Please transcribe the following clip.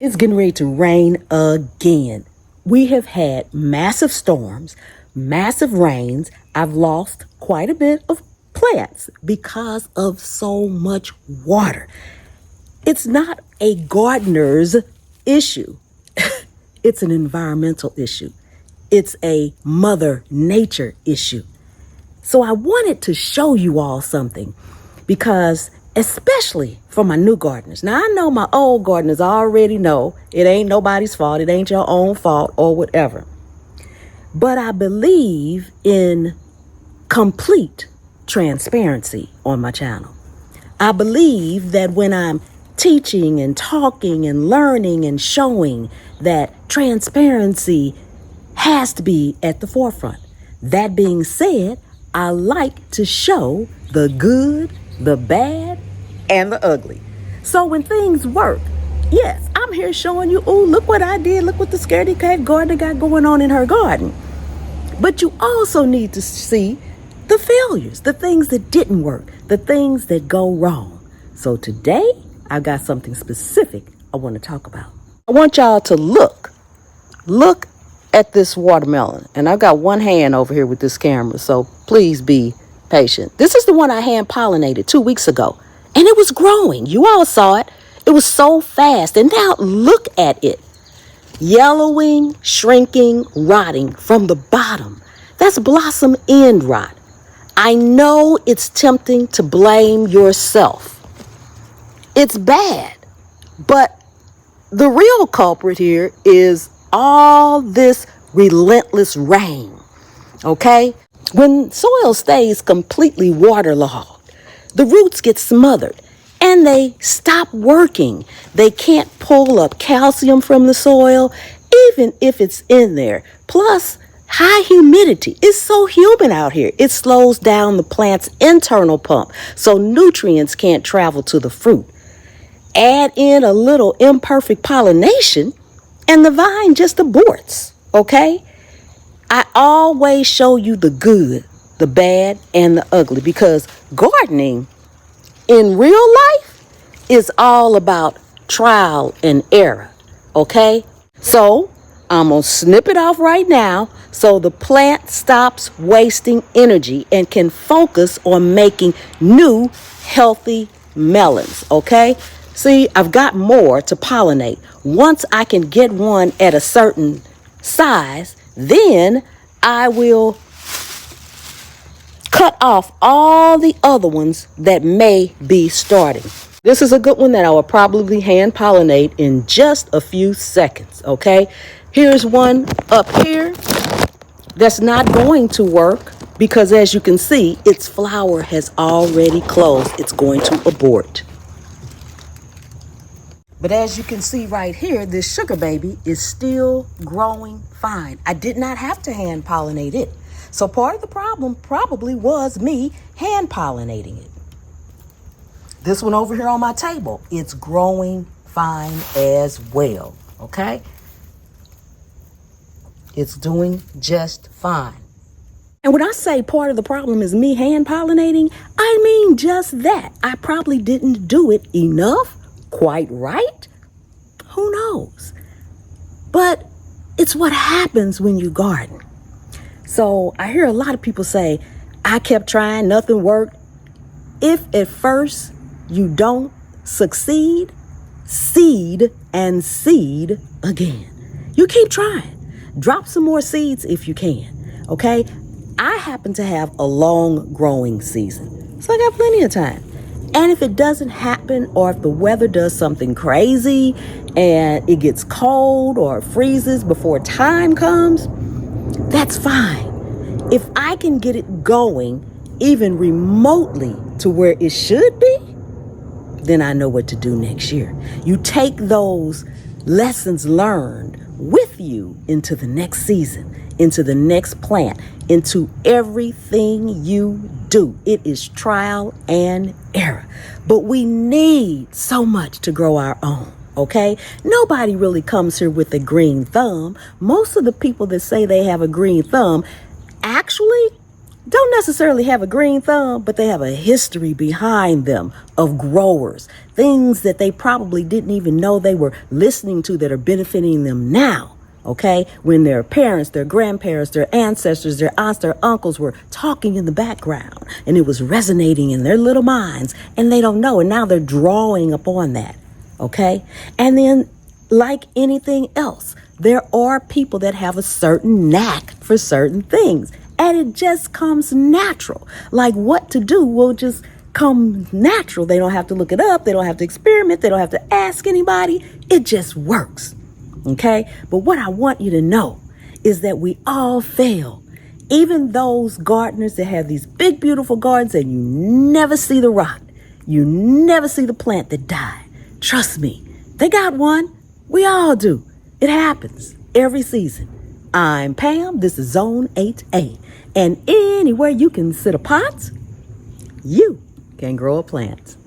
It's getting ready to rain again. We have had massive storms, massive rains. I've lost quite a bit of plants because of so much water. It's not a gardener's issue. It's an environmental issue. It's a mother nature issue. So I wanted to show you all something because especially for my new gardeners. Now, I know my old gardeners already know it ain't nobody's fault. It ain't your own fault or whatever. But I believe in complete transparency on my channel. I believe that when I'm teaching and talking and learning and showing that transparency has to be at the forefront. That being said, I like to show the good, the bad, and the ugly. So when things work, yes, I'm here showing you, oh, look what I did. Look what the Scaredy cat gardener got going on in her garden. But you also need to see the failures, the things that didn't work, the things that go wrong. So today, I've got something specific I want to talk about. I want y'all to look at this watermelon. And I've got one hand over here with this camera, so please be patient. This is the one I hand-pollinated 2 weeks ago. And it was growing. You all saw it. It was so fast. And now look at it. Yellowing, shrinking, rotting from the bottom. That's blossom end rot. I know it's tempting to blame yourself. It's bad. But the real culprit here is all this relentless rain. Okay? When soil stays completely waterlogged, the roots get smothered and they stop working. They can't pull up calcium from the soil, even if it's in there. Plus, high humidity. It's so humid out here. It slows down the plant's internal pump, so nutrients can't travel to the fruit. Add in a little imperfect pollination, and the vine just aborts, okay? I always show you the good, the bad, and the ugly because gardening in real life is all about trial and error, okay? So I'm going to snip it off right now so the plant stops wasting energy and can focus on making new healthy melons, okay? See, I've got more to pollinate. Once I can get one at a certain size, then I will cut off all the other ones that may be starting. This is a good one that I will probably hand pollinate in just a few seconds, okay? Here's one up here that's not going to work because as you can see, its flower has already closed. It's going to abort. But as you can see right here, this sugar baby is still growing fine. I did not have to hand pollinate it. So part of the problem probably was me hand pollinating it. This one over here on my table, it's growing fine as well, okay? It's doing just fine. And when I say part of the problem is me hand pollinating, I mean just that. I probably didn't do it enough. Quite right? Who knows? But it's what happens when you garden. So I hear a lot of people say, I kept trying, nothing worked. If at first you don't succeed, seed and seed again. You keep trying. Drop some more seeds if you can, okay? I happen to have a long growing season, so I got plenty of time. And if it doesn't happen or if the weather does something crazy and it gets cold or freezes before time comes, that's fine. If I can get it going even remotely to where it should be, then I know what to do next year. You take those lessons learned with you into the next season, into the next plant, into everything you do. It is trial and error. But we need so much to grow our own, okay? Nobody really comes here with a green thumb. Most of the people that say they have a green thumb actually don't necessarily have a green thumb, but they have a history behind them of growers, things that they probably didn't even know they were listening to that are benefiting them now. Okay, when their parents, their grandparents, their ancestors, their aunts, their uncles were talking in the background and it was resonating in their little minds and they don't know. And now they're drawing upon that. Okay, and then like anything else, there are people that have a certain knack for certain things and it just comes natural. Like what to do will just come natural. They don't have to look it up. They don't have to experiment. They don't have to ask anybody. It just works. Okay, but what I want you to know is that we all fail. Even those gardeners that have these big, beautiful gardens and you never see the rot, you never see the plant that died. Trust me, they got one. We all do. It happens every season. I'm Pam. This is Zone 8A. And anywhere you can sit a pot, you can grow a plant.